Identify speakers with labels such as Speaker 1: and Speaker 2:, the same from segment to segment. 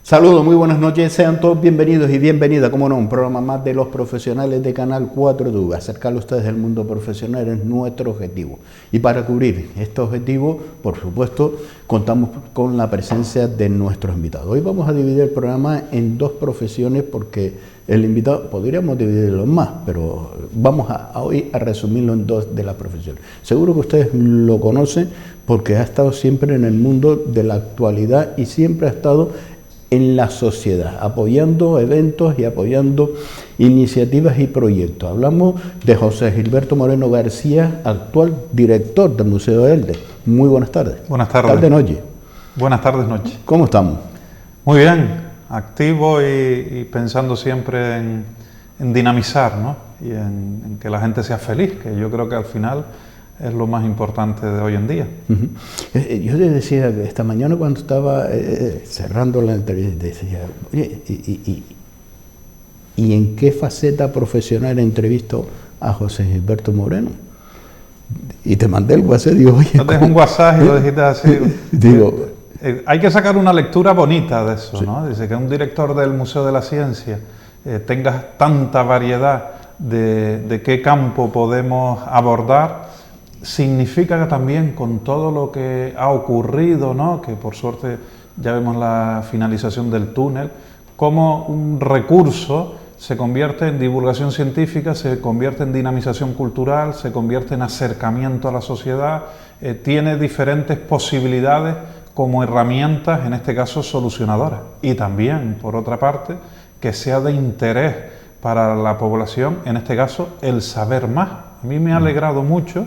Speaker 1: Saludos, muy buenas noches, sean todos bienvenidos y bienvenidas, como no, un programa más de los profesionales de Canal 4TV. Acercar a ustedes del mundo profesional es nuestro objetivo. Y para cubrir este objetivo, por supuesto, contamos con la presencia de nuestros invitados. Hoy vamos a dividir el programa en dos profesiones porque el invitado, podríamos dividirlo más, pero vamos hoy a resumirlo en dos de las profesiones. Seguro que ustedes lo conocen porque ha estado siempre en el mundo de la actualidad y siempre ha estado en la sociedad, apoyando eventos y apoyando iniciativas y proyectos. Hablamos de José Gilberto Moreno García, actual director del Museo de Elde. Muy buenas tardes.
Speaker 2: Buenas tardes.
Speaker 1: Tarde noche.
Speaker 2: Buenas tardes noche.
Speaker 1: ¿Cómo estamos?
Speaker 2: Muy bien, activo y pensando siempre en dinamizar, ¿no? Y en que la gente sea feliz, que yo creo que al final es lo más importante de hoy en día.
Speaker 1: Yo te decía que esta mañana cuando estaba cerrando la entrevista, decía, oye, ¿y en qué faceta profesional entrevisto a José Gilberto Moreno? Y te mandé el WhatsApp y digo, oye...
Speaker 2: No te un WhatsApp y lo dijiste así.
Speaker 1: Digo...
Speaker 2: hay que sacar una lectura bonita de eso,
Speaker 1: sí.
Speaker 2: ¿no? Dice que un director del Museo de la Ciencia tenga tanta variedad de qué campo podemos abordar, significa que también con todo lo que ha ocurrido, ¿no? Que por suerte ya vemos la finalización del túnel, como un recurso se convierte en divulgación científica, se convierte en dinamización cultural, se convierte en acercamiento a la sociedad, tiene diferentes posibilidades como herramientas, en este caso solucionadoras. Y también, por otra parte, que sea de interés para la población, en este caso, el saber más. A mí me ha alegrado mucho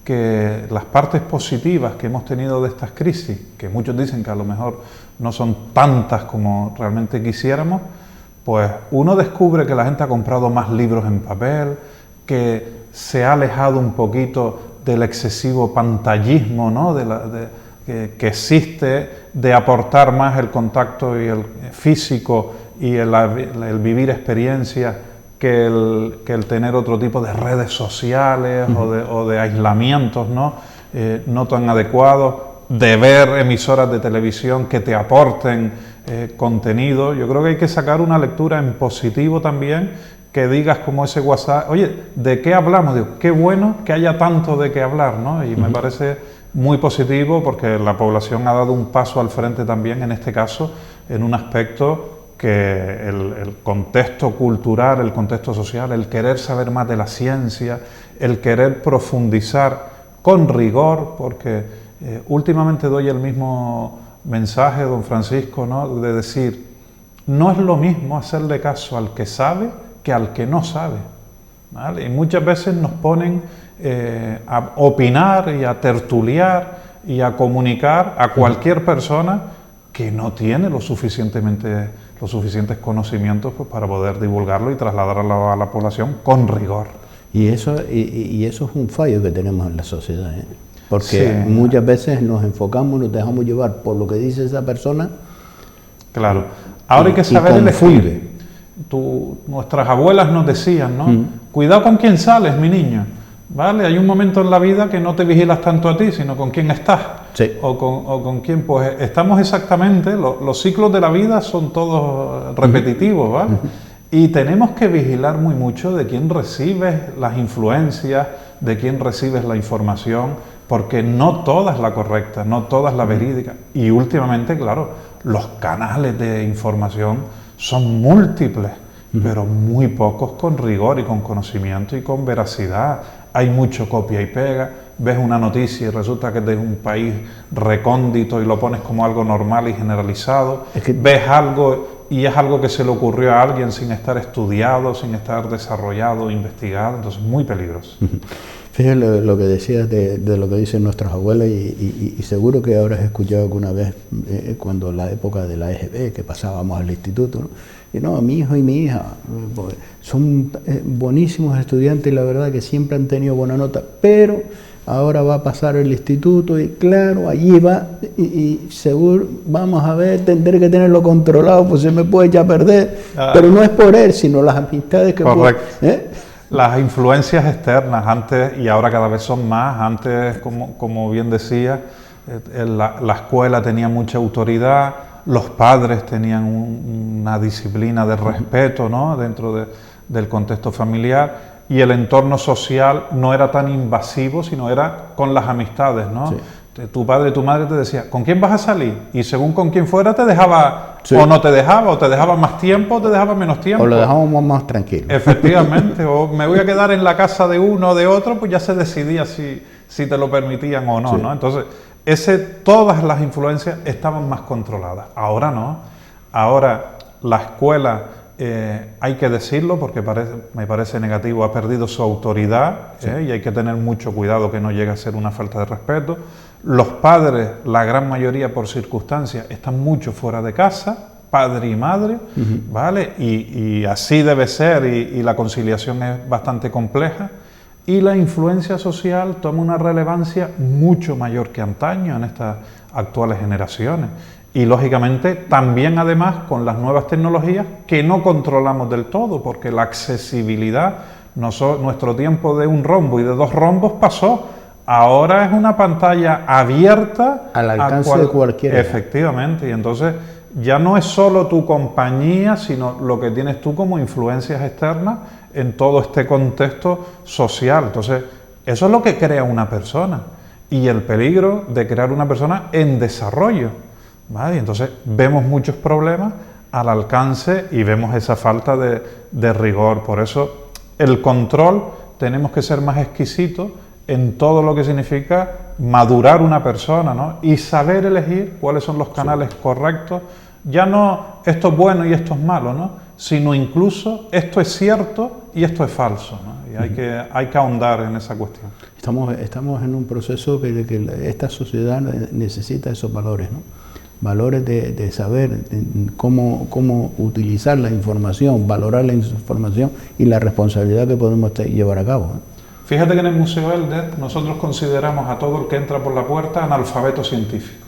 Speaker 2: que las partes positivas que hemos tenido de estas crisis, que muchos dicen que a lo mejor no son tantas como realmente quisiéramos, pues uno descubre que la gente ha comprado más libros en papel, que se ha alejado un poquito del excesivo pantallismo, ¿no? que existe, de aportar más el contacto y el físico y el vivir experiencias que el tener otro tipo de redes sociales o de aislamientos, ¿no? No tan adecuados, de ver emisoras de televisión que te aporten contenido. Yo creo que hay que sacar una lectura en positivo también, que digas como ese WhatsApp, oye, ¿de qué hablamos? Digo, qué bueno que haya tanto de qué hablar, ¿no? Y me parece muy positivo porque la población ha dado un paso al frente también, en este caso, en un aspecto que el contexto cultural, el contexto social, el querer saber más de la ciencia, el querer profundizar con rigor, porque últimamente doy el mismo mensaje, don Francisco, ¿no? De decir, no es lo mismo hacerle caso al que sabe que al que no sabe, ¿vale? Y muchas veces nos ponen a opinar y a tertuliar y a comunicar a cualquier persona que no tiene los suficientes conocimientos, pues, para poder divulgarlo y trasladarlo a la población con rigor.
Speaker 1: Y eso es un fallo que tenemos en la sociedad, ¿eh? Porque sí, muchas veces nos enfocamos, nos dejamos llevar por lo que dice esa persona.
Speaker 2: Claro. Ahora hay que saber elegir. Nuestras abuelas nos decían, ¿no? Cuidado con quién sales, mi niño. ¿Vale? Hay un momento en la vida que no te vigilas tanto a ti, sino con quién estás.
Speaker 1: Sí.
Speaker 2: O con quién, pues estamos exactamente, los ciclos de la vida son todos repetitivos, ¿vale? Y tenemos que vigilar muy mucho de quién recibes las influencias, de quién recibes la información, porque no toda es la correcta, no toda es la verídica. Y últimamente, claro, los canales de información son múltiples, pero muy pocos con rigor y con conocimiento y con veracidad. Hay mucho copia y pega, ves una noticia y resulta que es de un país recóndito y lo pones como algo normal y generalizado. Ves algo y es algo que se le ocurrió a alguien sin estar estudiado, sin estar desarrollado, investigado, entonces muy peligroso.
Speaker 1: Fíjate lo que decías de lo que dicen nuestras abuelas y seguro que habrás escuchado alguna vez cuando la época de la EGB, que pasábamos al instituto, ¿no? Y no, mi hijo y mi hija son buenísimos estudiantes y la verdad que siempre han tenido buena nota, pero ahora va a pasar el instituto y claro, allí va y seguro, vamos a ver, tendré que tenerlo controlado, pues se me puede echar a perder, pero no es por él, sino las amistades que
Speaker 2: Las influencias externas, antes y ahora cada vez son más. Antes, como bien decía, la escuela tenía mucha autoridad, los padres tenían una disciplina de respeto, ¿no?, dentro del contexto familiar, y el entorno social no era tan invasivo, sino era con las amistades, ¿no? Sí. Tu padre y tu madre te decían, ¿con quién vas a salir? Y según con quién fuera te dejaba, sí, o no te dejaba, o te dejaba más tiempo, o te dejaba menos tiempo.
Speaker 1: O lo dejábamos más tranquilo.
Speaker 2: Efectivamente, o me voy a quedar en la casa de uno o de otro, pues ya se decidía si te lo permitían o no, sí, ¿no? Entonces, todas las influencias estaban más controladas. Ahora no. Ahora la escuela, hay que decirlo porque me parece negativo, ha perdido su autoridad, sí, y hay que tener mucho cuidado que no llegue a ser una falta de respeto. Los padres, la gran mayoría por circunstancias, están mucho fuera de casa, padre y madre, ¿vale? Y así debe ser, y la conciliación es bastante compleja. Y la influencia social toma una relevancia mucho mayor que antaño en estas actuales generaciones. Y lógicamente también además con las nuevas tecnologías que no controlamos del todo, porque la accesibilidad, nuestro tiempo de un rombo y de 2 rombos pasó. Ahora es una pantalla abierta
Speaker 1: al alcance de cualquiera.
Speaker 2: Efectivamente, y entonces ya no es solo tu compañía, sino lo que tienes tú como influencias externas en todo este contexto social. Entonces, eso es lo que crea una persona, y el peligro de crear una persona en desarrollo, ¿vale? Y entonces vemos muchos problemas al alcance y vemos esa falta de rigor. Por eso el control, tenemos que ser más exquisitos en todo lo que significa madurar una persona, ¿no? Y saber elegir cuáles son los canales, sí, correctos. Ya no esto es bueno y esto es malo, ¿no?, sino incluso esto es cierto y esto es falso, ¿no? Y hay que ahondar en esa cuestión.
Speaker 1: Estamos en un proceso que esta sociedad necesita esos valores, ¿no? Valores de saber cómo utilizar la información, valorar la información y la responsabilidad que podemos llevar a cabo, ¿no?
Speaker 2: Fíjate que en el Museo Elder nosotros consideramos a todo el que entra por la puerta analfabeto científico.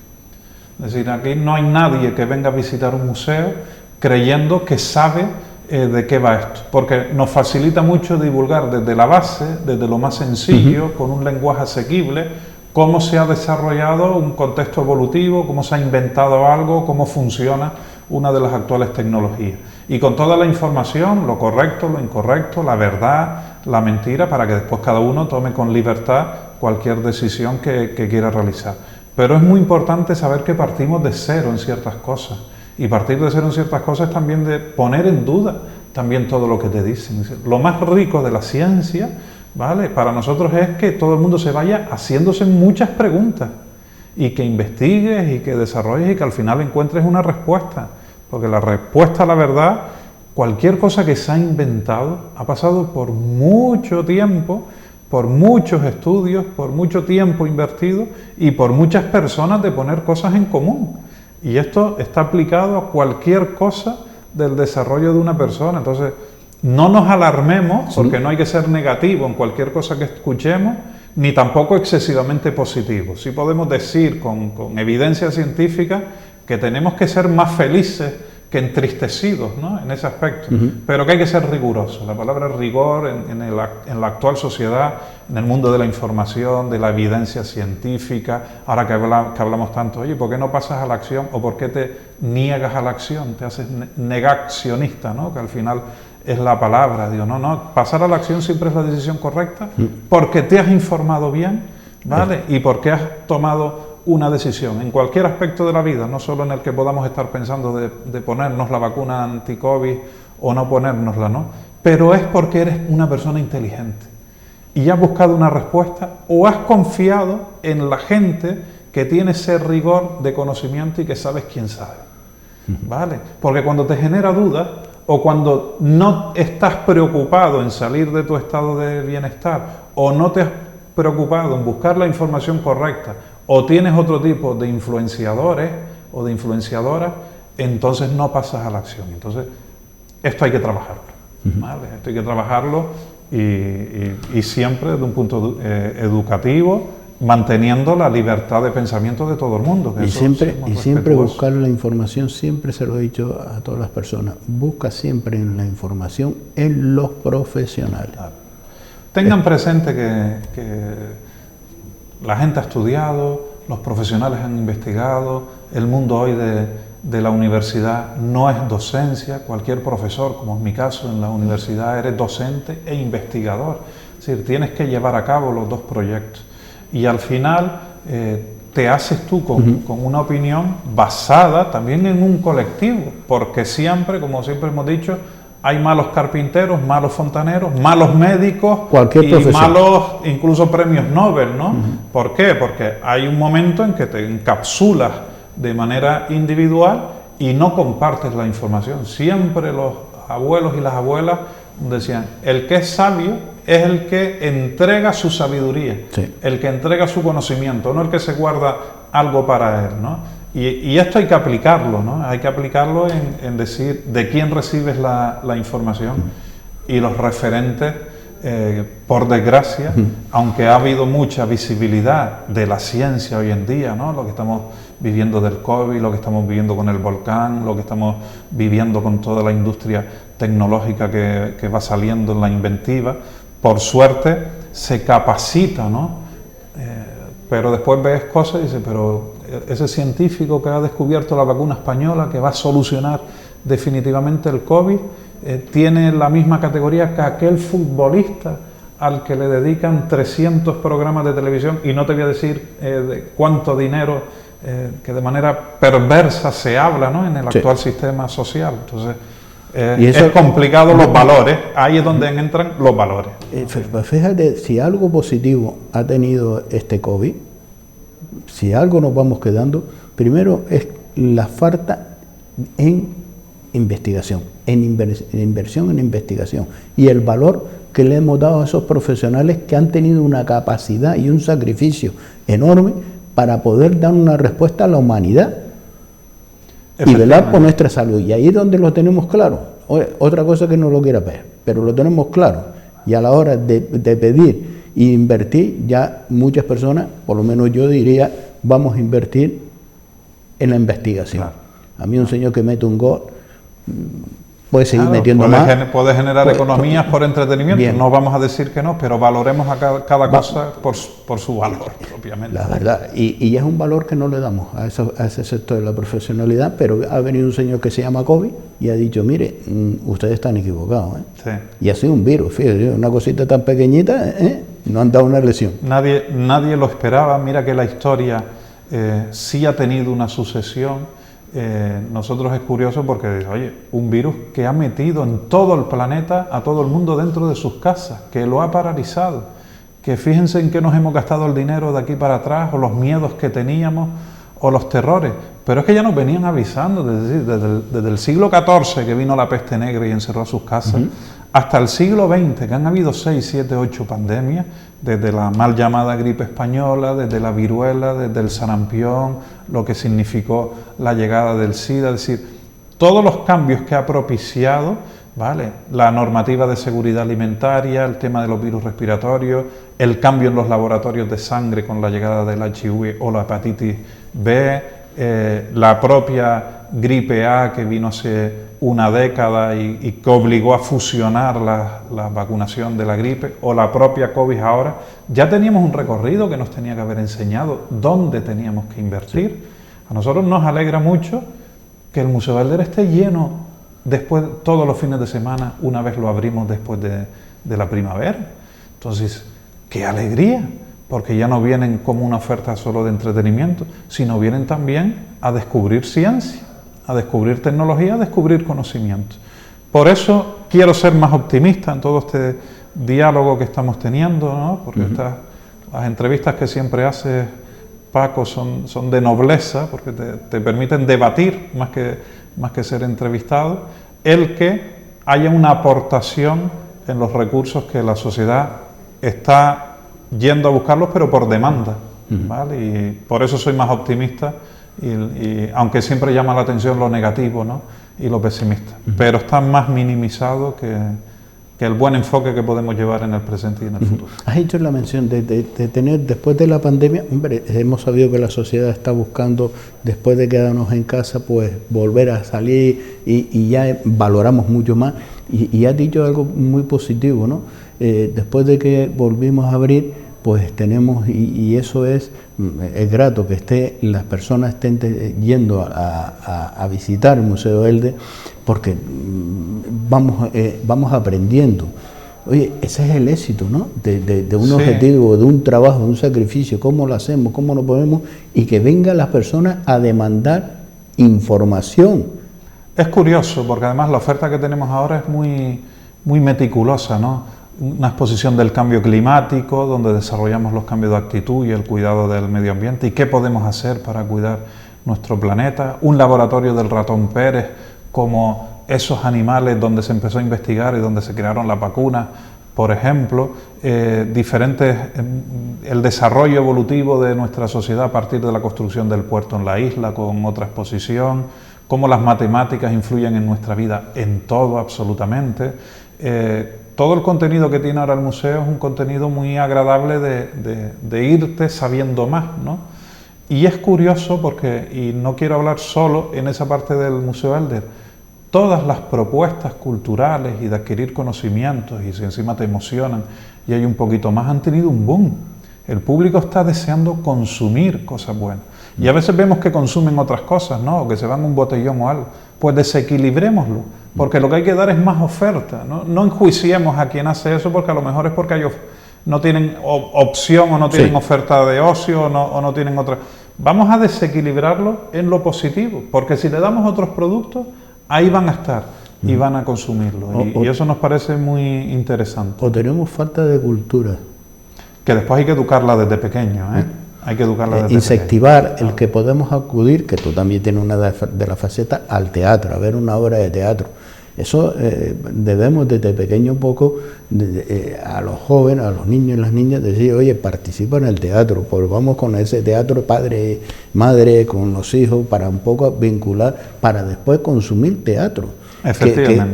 Speaker 2: Es decir, aquí no hay nadie que venga a visitar un museo creyendo que sabe de qué va esto, porque nos facilita mucho divulgar desde la base, desde lo más sencillo, con un lenguaje asequible, cómo se ha desarrollado un contexto evolutivo, cómo se ha inventado algo, cómo funciona una de las actuales tecnologías. Y con toda la información, lo correcto, lo incorrecto, la verdad, la mentira, para que después cada uno tome con libertad cualquier decisión que quiera realizar. Pero es muy importante saber que partimos de cero en ciertas cosas. Y partir de cero en ciertas cosas es también de poner en duda también todo lo que te dicen. Lo más rico de la ciencia, ¿vale?, para nosotros es que todo el mundo se vaya haciéndose muchas preguntas y que investigues y que desarrolles y que al final encuentres una respuesta. Porque la respuesta a la verdad, cualquier cosa que se ha inventado, ha pasado por mucho tiempo, por muchos estudios, por mucho tiempo invertido y por muchas personas de poner cosas en común. Y esto está aplicado a cualquier cosa del desarrollo de una persona. Entonces, no nos alarmemos, porque no hay que ser negativo en cualquier cosa que escuchemos, ni tampoco excesivamente positivo. Sí podemos decir con evidencia científica que tenemos que ser más felices que entristecidos, ¿no?, en ese aspecto, pero que hay que ser rigurosos. La palabra rigor en la actual sociedad, en el mundo de la información, de la evidencia científica, ahora que hablamos tanto, oye, ¿por qué no pasas a la acción? ¿O por qué te niegas a la acción? Te haces negacionista, ¿no?, que al final es la palabra. Digo, no, pasar a la acción siempre es la decisión correcta, porque te has informado bien, ¿vale? Y porque has tomado una decisión en cualquier aspecto de la vida, no solo en el que podamos estar pensando de ponernos la vacuna anti-COVID o no ponérnosla, ¿no? Pero es porque eres una persona inteligente y has buscado una respuesta o has confiado en la gente que tiene ese rigor de conocimiento y que sabes quién sabe, ¿vale? Porque cuando te genera dudas o cuando no estás preocupado en salir de tu estado de bienestar o no te has preocupado en buscar la información correcta o tienes otro tipo de influenciadores o de influenciadoras, entonces no pasas a la acción. Entonces, esto hay que trabajarlo, ¿vale? Esto hay que trabajarlo y siempre desde un punto educativo, manteniendo la libertad de pensamiento de todo el mundo.
Speaker 1: Y siempre buscar la información, siempre se lo he dicho a todas las personas, busca siempre la información en los profesionales. Claro.
Speaker 2: Tengan presente que la gente ha estudiado, los profesionales han investigado, el mundo hoy de la universidad no es docencia. Cualquier profesor, como en mi caso en la universidad, eres docente e investigador. Es decir, tienes que llevar a cabo los dos proyectos. Y al final te haces tú con una opinión basada también en un colectivo, porque siempre, como siempre hemos dicho, hay malos carpinteros, malos fontaneros, malos médicos y malos incluso premios Nobel, ¿no? ¿Por qué? Porque hay un momento en que te encapsulas de manera individual y no compartes la información. Siempre los abuelos y las abuelas decían, el que es sabio es el que entrega su sabiduría, el que entrega su conocimiento, no el que se guarda algo para él, ¿no? Y esto hay que aplicarlo, ¿no? Hay que aplicarlo en decir de quién recibes la información. Y los referentes, por desgracia, aunque ha habido mucha visibilidad de la ciencia hoy en día, ¿no? Lo que estamos viviendo del COVID, lo que estamos viviendo con el volcán, lo que estamos viviendo con toda la industria tecnológica que va saliendo en la inventiva, por suerte se capacita, ¿no? Pero después ves cosas y dices, pero ese científico que ha descubierto la vacuna española, que va a solucionar definitivamente el COVID, tiene la misma categoría que aquel futbolista al que le dedican 300 programas de televisión, y no te voy a decir de cuánto dinero, que de manera perversa se habla, ¿no? En el actual sistema social. Entonces, y eso, es complicado los valores, ahí es donde entran los valores.
Speaker 1: Fíjate, si algo positivo ha tenido este COVID, si algo nos vamos quedando, primero es la falta en investigación, en inversión en investigación, y el valor que le hemos dado a esos profesionales que han tenido una capacidad y un sacrificio enorme para poder dar una respuesta a la humanidad y velar por nuestra salud. Y ahí es donde lo tenemos claro. Otra cosa que no lo quiera ver, pero lo tenemos claro. Y a la hora de pedir e invertir, ya muchas personas, por lo menos yo diría, vamos a invertir en la investigación. Claro. A mí un señor que mete un gol puede seguir metiendo más.
Speaker 2: Puede generar economías por entretenimiento, bien. No vamos a decir que no, pero valoremos a cada cosa por su valor, propiamente.
Speaker 1: La verdad, y es un valor que no le damos a ese sector de la profesionalidad, pero ha venido un señor que se llama COVID y ha dicho, mire, ustedes están equivocados, ¿eh? Sí. Y ha sido un virus, fíjate, una cosita tan pequeñita, no han dado una lesión.
Speaker 2: Nadie lo esperaba. Mira que la historia sí ha tenido una sucesión. Nosotros es curioso porque, oye, un virus que ha metido en todo el planeta a todo el mundo dentro de sus casas, que lo ha paralizado, que fíjense en qué nos hemos gastado el dinero de aquí para atrás, o los miedos que teníamos, o los terrores, pero es que ya nos venían avisando desde el siglo XIV, que vino la peste negra y encerró sus casas, hasta el siglo XX, que han habido 6, 7, 8 pandemias, desde la mal llamada gripe española, desde la viruela, desde el sarampión, lo que significó la llegada del SIDA, es decir, todos los cambios que ha propiciado, ¿vale? La normativa de seguridad alimentaria, el tema de los virus respiratorios, el cambio en los laboratorios de sangre con la llegada del HIV o la hepatitis B, la propia gripe A que vino hace una década y que obligó a fusionar la vacunación de la gripe, o la propia COVID ahora. Ya teníamos un recorrido que nos tenía que haber enseñado dónde teníamos que invertir. A nosotros nos alegra mucho que el Museo Belder esté lleno después, todos los fines de semana, una vez lo abrimos después de la primavera. Entonces, ¡qué alegría! Porque ya no vienen como una oferta solo de entretenimiento, sino vienen también a descubrir ciencia, a descubrir tecnología, a descubrir conocimiento. Por eso quiero ser más optimista en todo este diálogo que estamos teniendo, ¿no? Porque las entrevistas que siempre hace Paco son de nobleza, porque te permiten debatir más que ser entrevistado, el que haya una aportación en los recursos que la sociedad está yendo a buscarlos, pero por demanda, ¿vale? Y por eso soy más optimista, y aunque siempre llama la atención lo negativo, ¿no? Y lo pesimista, pero está más minimizado que el buen enfoque que podemos llevar en el presente y en el futuro.
Speaker 1: Has hecho la mención de tener, después de la pandemia, hombre, hemos sabido que la sociedad está buscando, después de quedarnos en casa, pues volver a salir, y ya valoramos mucho más, y has dicho algo muy positivo, ¿no? Después de que volvimos a abrir, pues tenemos, y eso es grato que las personas estén yendo a visitar el Museo Elde, porque vamos aprendiendo. Oye, ese es el éxito, ¿no? De un objetivo, de un trabajo, de un sacrificio, cómo lo hacemos, cómo lo podemos, y que vengan las personas a demandar información.
Speaker 2: Es curioso, porque además la oferta que tenemos ahora es muy meticulosa, ¿no? Una exposición del cambio climático, donde desarrollamos los cambios de actitud y el cuidado del medio ambiente, y qué podemos hacer para cuidar nuestro planeta. Un laboratorio del ratón Pérez, como esos animales donde se empezó a investigar y donde se crearon las vacunas, por ejemplo, el desarrollo evolutivo de nuestra sociedad a partir de la construcción del puerto en la isla, con otra exposición, cómo las matemáticas influyen en nuestra vida, en todo absolutamente. Todo el contenido que tiene ahora el museo es un contenido muy agradable de irte sabiendo más, ¿no? Y es curioso porque, y no quiero hablar solo en esa parte del Museo Elder, todas las propuestas culturales y de adquirir conocimientos, y si encima te emocionan y hay un poquito más, han tenido un boom. El público está deseando consumir cosas buenas. Y a veces vemos que consumen otras cosas, ¿no? O que se van un botellón o algo. Pues desequilibrémoslo, porque lo que hay que dar es más oferta, ¿no? No enjuiciemos a quien hace eso, porque a lo mejor es porque no tienen opción o no tienen oferta de ocio o no tienen otra. Vamos a desequilibrarlo en lo positivo, porque si le damos otros productos, ahí van a estar y van a consumirlo. Y eso nos parece muy interesante.
Speaker 1: O tenemos falta de cultura.
Speaker 2: Que después hay que educarla desde pequeño, ¿eh? Hay que educarla desde
Speaker 1: incentivar pequeño. El que podemos acudir, que tú también tienes una de las facetas, al teatro, a ver una obra de teatro. Eso debemos desde pequeño un poco a los jóvenes, a los niños y las niñas, decir, oye, participa en el teatro, pues vamos con ese teatro padre, madre, con los hijos, para un poco vincular, para después consumir teatro,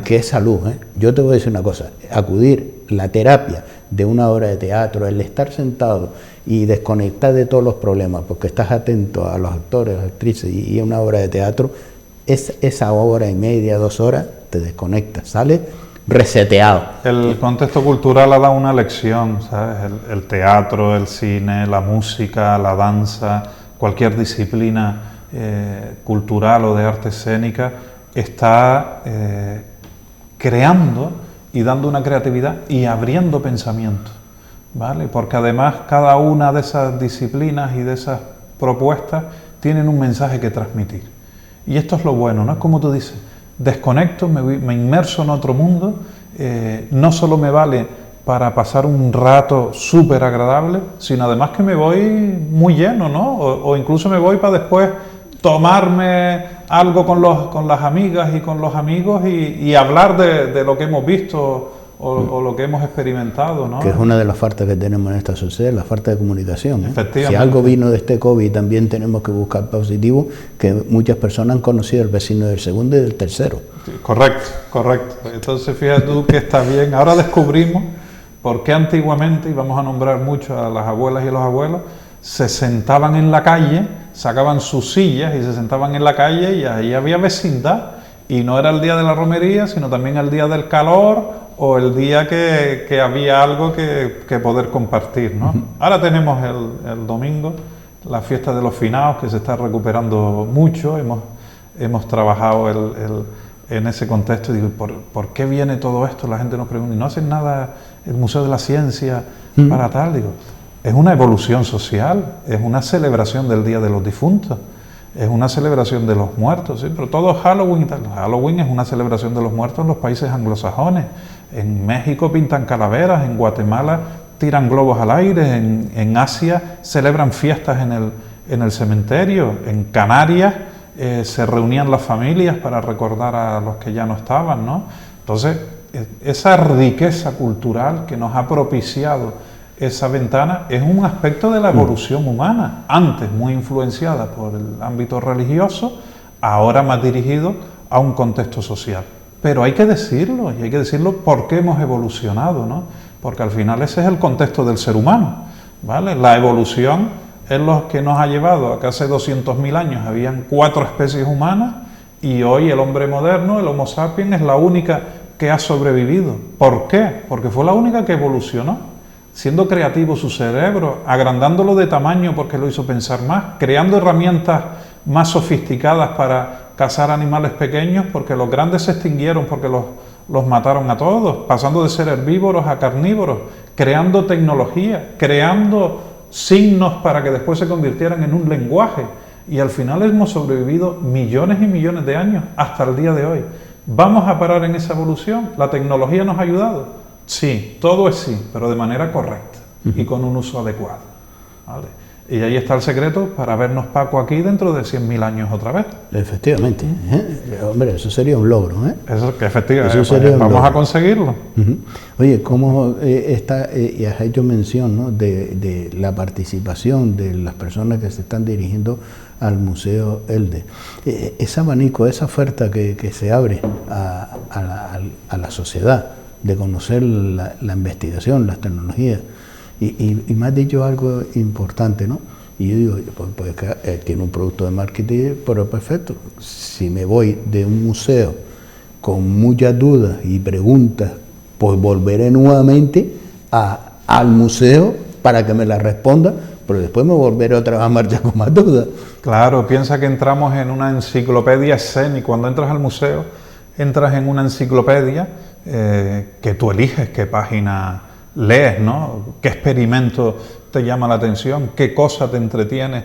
Speaker 1: que es salud, ¿eh? Yo te voy a decir una cosa, acudir, la terapia de una obra de teatro, el estar sentado y desconectar de todos los problemas, porque estás atento a los actores, las actrices y a una obra de teatro, esa hora y media, 2 horas, te desconectas, sales reseteado.
Speaker 2: El contexto cultural ha dado una lección, ¿sabes? El teatro, el cine, la música, la danza, cualquier disciplina cultural o de arte escénica está creando y dando una creatividad y abriendo pensamiento, ¿vale? Porque además cada una de esas disciplinas y de esas propuestas tienen un mensaje que transmitir. Y esto es lo bueno, ¿no? Es como tú dices, desconecto, me inmerso en otro mundo, no solo me vale para pasar un rato súper agradable, sino además que me voy muy lleno, ¿no? O incluso me voy para después tomarme algo con las amigas y con los amigos y hablar de lo que hemos visto o lo que hemos experimentado, ¿no?
Speaker 1: Que es una de las faltas que tenemos en esta sociedad, la falta de comunicación, ¿eh?
Speaker 2: Efectivamente.
Speaker 1: Si algo vino de este COVID, también tenemos que buscar positivo, que muchas personas han conocido al vecino del segundo y del tercero.
Speaker 2: Sí, correcto. Entonces fíjate tú que está bien. Ahora descubrimos por qué antiguamente, y vamos a nombrar mucho a las abuelas y a los abuelos, se sentaban en la calle, sacaban sus sillas y se sentaban en la calle y ahí había vecindad. Y no era el día de la romería, sino también el día del calor o el día que había algo que poder compartir, ¿no? Ahora tenemos el domingo, la fiesta de los finados, que se está recuperando mucho. Hemos trabajado en ese contexto. Y digo, ¿por qué viene todo esto? La gente nos pregunta, ¿y no hacen nada el Museo de la Ciencia para tal? Digo, es una evolución social, es una celebración del Día de los Difuntos. Es una celebración de los muertos, ¿sí? Pero todo es Halloween y tal. Halloween es una celebración de los muertos en los países anglosajones. En México pintan calaveras, en Guatemala tiran globos al aire, en Asia celebran fiestas en el cementerio, en Canarias se reunían las familias para recordar a los que ya no estaban, ¿no? Entonces, esa riqueza cultural que nos ha propiciado esa ventana es un aspecto de la evolución humana, antes muy influenciada por el ámbito religioso, ahora más dirigido a un contexto social. Pero hay que decirlo, y hay que decirlo porque hemos evolucionado, ¿no? Porque al final ese es el contexto del ser humano, ¿vale? La evolución es lo que nos ha llevado a que hace 200.000 años habían 4 especies humanas y hoy el hombre moderno, el Homo sapiens, es la única que ha sobrevivido. ¿Por qué? Porque fue la única que evolucionó. siendo creativo su cerebro, agrandándolo de tamaño porque lo hizo pensar más, creando herramientas más sofisticadas para cazar animales pequeños porque los grandes se extinguieron porque los mataron a todos, pasando de ser herbívoros a carnívoros, creando tecnología, creando signos para que después se convirtieran en un lenguaje. Y al final hemos sobrevivido millones y millones de años hasta el día de hoy. ¿Vamos a parar en esa evolución? ¿La tecnología nos ha ayudado? Sí, todo es sí, pero de manera correcta y con un uso adecuado. ¿Vale? Y ahí está el secreto para vernos, Paco, aquí dentro de 100.000 años otra vez.
Speaker 1: Efectivamente. Hombre, eso sería un logro.
Speaker 2: Eso, que efectivamente,
Speaker 1: eso sería
Speaker 2: vamos a conseguirlo.
Speaker 1: Oye, ¿cómo está? Y has hecho mención, ¿no?, de la participación de las personas que se están dirigiendo al Museo Elde. Ese abanico, esa oferta que se abre a la sociedad de conocer la investigación, las tecnologías. Y me has dicho algo importante, ¿no? Y yo digo, pues tiene un producto de marketing, pero perfecto. Si me voy de un museo con muchas dudas y preguntas, pues volveré nuevamente al museo para que me las responda, pero después me volveré otra vez a marchar con más dudas.
Speaker 2: Claro, piensa que entramos en una enciclopedia escénica. Cuando entras al museo, entras en una enciclopedia que tú eliges qué página lees, ¿no? ¿Qué experimento te llama la atención? ¿Qué cosa te entretiene?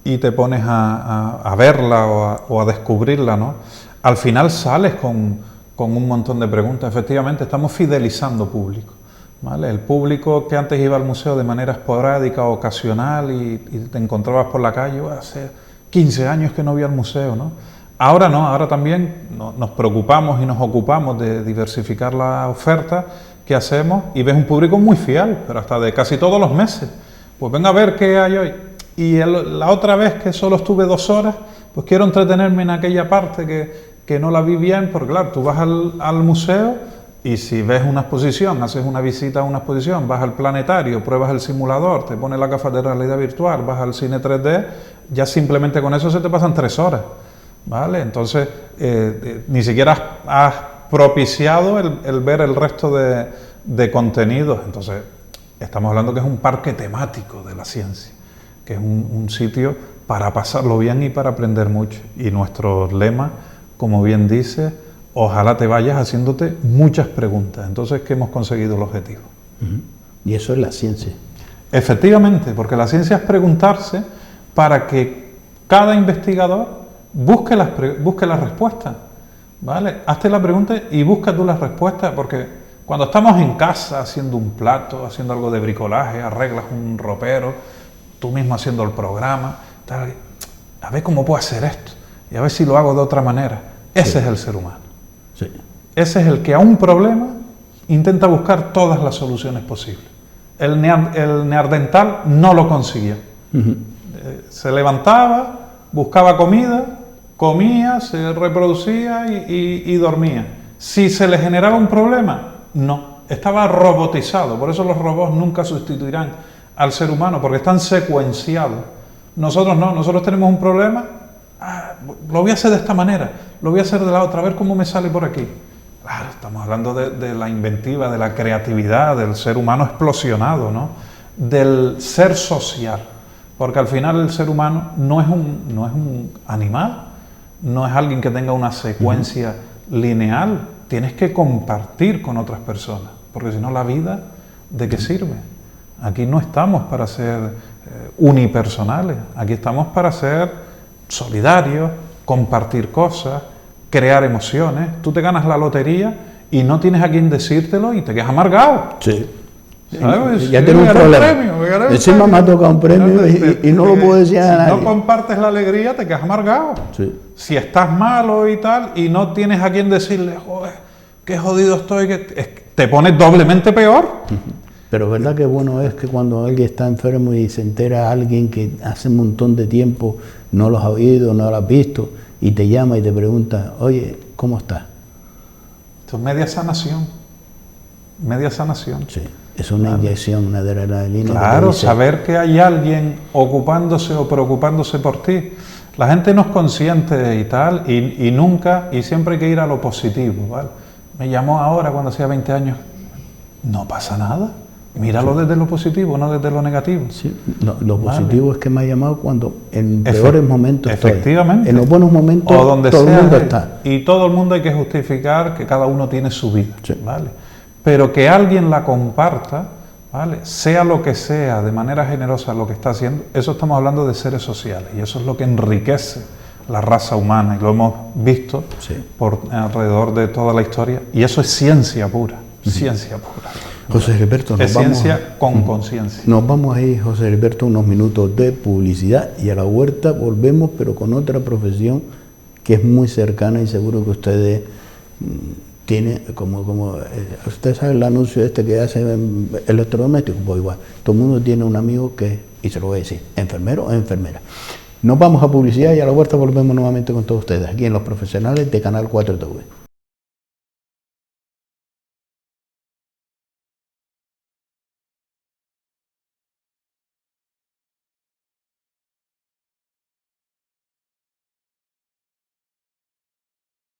Speaker 2: Y te pones a verla o a descubrirla, ¿no? Al final sales con un montón de preguntas. Efectivamente, estamos fidelizando público, ¿vale? El público que antes iba al museo de manera esporádica, ocasional y te encontrabas por la calle, hace 15 años que no voy al museo, ¿no? Ahora no, ahora también nos preocupamos y nos ocupamos de diversificar la oferta que hacemos y ves un público muy fiel, pero hasta de casi todos los meses. Pues venga a ver qué hay hoy. Y la otra vez que solo estuve 2 horas, pues quiero entretenerme en aquella parte que no la vi bien, porque claro, tú vas al museo y si ves una exposición, haces una visita a una exposición, vas al planetario, pruebas el simulador, te pones la gafas de realidad virtual, vas al cine 3D, ya simplemente con eso se te pasan 3 horas, ¿vale? Entonces, ni siquiera has propiciado el ver el resto de contenidos. Entonces, estamos hablando que es un parque temático de la ciencia, que es un sitio para pasarlo bien y para aprender mucho. Y nuestro lema, como bien dice, ojalá te vayas haciéndote muchas preguntas. Entonces, ¿qué hemos conseguido el objetivo?
Speaker 1: Y eso es la ciencia.
Speaker 2: Efectivamente, porque la ciencia es preguntarse para que cada investigador busque las respuestas. ¿Vale? Hazte la pregunta y busca tú las respuestas, porque cuando estamos en casa haciendo un plato, haciendo algo de bricolaje, arreglas un ropero, tú mismo haciendo el programa, tal, a ver cómo puedo hacer esto y a ver si lo hago de otra manera. Ese es el ser humano.
Speaker 1: Sí.
Speaker 2: Ese es el que a un problema intenta buscar todas las soluciones posibles. El neandertal no lo conseguía. Se levantaba, buscaba comida, comía, se reproducía y dormía. Si se le generaba un problema, no. Estaba robotizado. Por eso los robots nunca sustituirán al ser humano, porque están secuenciados. Nosotros no. Nosotros tenemos un problema, lo voy a hacer de esta manera, lo voy a hacer de la otra, a ver cómo me sale por aquí. Claro, estamos hablando de la inventiva, de la creatividad, del ser humano explosionado, ¿no? Del ser social. Porque al final el ser humano no es un animal, no es alguien que tenga una secuencia lineal. Tienes que compartir con otras personas, porque si no, la vida, ¿de qué sirve? Aquí no estamos para ser unipersonales, aquí estamos para ser solidarios, compartir cosas, crear emociones. Tú te ganas la lotería y no tienes a quien decírtelo y te quedas amargado.
Speaker 1: Sí.
Speaker 2: ¿Sabes?
Speaker 1: Ya tengo un problema. Encima me ha tocado un premio y no lo puedo decir a nadie.
Speaker 2: Si no compartes la alegría, te quedas amargado.
Speaker 1: Sí.
Speaker 2: Si estás malo y tal, y no tienes a quien decirle, joder, qué jodido estoy, te pones doblemente peor.
Speaker 1: Pero verdad que bueno es que cuando alguien está enfermo y se entera a alguien que hace un montón de tiempo no lo has oído, no lo has visto, y te llama y te pregunta, oye, ¿cómo estás?
Speaker 2: Esto es media sanación. Media sanación.
Speaker 1: Sí. Es una inyección, una adrenalina.
Speaker 2: Claro, saber que hay alguien ocupándose o preocupándose por ti. La gente no es consciente y tal, y nunca, y siempre hay que ir a lo positivo, ¿vale? Me llamó ahora cuando hacía 20 años. No pasa nada. Míralo desde lo positivo, no desde lo negativo.
Speaker 1: Sí, lo positivo es que me ha llamado cuando en peores momentos
Speaker 2: efectivamente.
Speaker 1: En los buenos momentos
Speaker 2: o donde
Speaker 1: todo
Speaker 2: sea,
Speaker 1: el mundo está.
Speaker 2: Y todo el mundo hay que justificar que cada uno tiene su vida,
Speaker 1: Sí.
Speaker 2: ¿vale? Pero que alguien la comparta, ¿vale? Sea lo que sea, de manera generosa lo que está haciendo, eso estamos hablando de seres sociales y eso es lo que enriquece la raza humana y lo hemos visto por alrededor de toda la historia y eso es ciencia pura, ciencia pura.
Speaker 1: José Heriberto,
Speaker 2: es ciencia con conciencia.
Speaker 1: Nos vamos a ir, José Heriberto, unos minutos de publicidad y a la vuelta volvemos, pero con otra profesión que es muy cercana y seguro que ustedes tienen, ustedes saben el anuncio este que hacen electrodomésticos, pues igual, todo el mundo tiene un amigo que, y se lo voy a decir, enfermero o enfermera. Nos vamos a publicidad y a la vuelta volvemos nuevamente con todos ustedes, aquí en Los Profesionales de Canal 4 TV.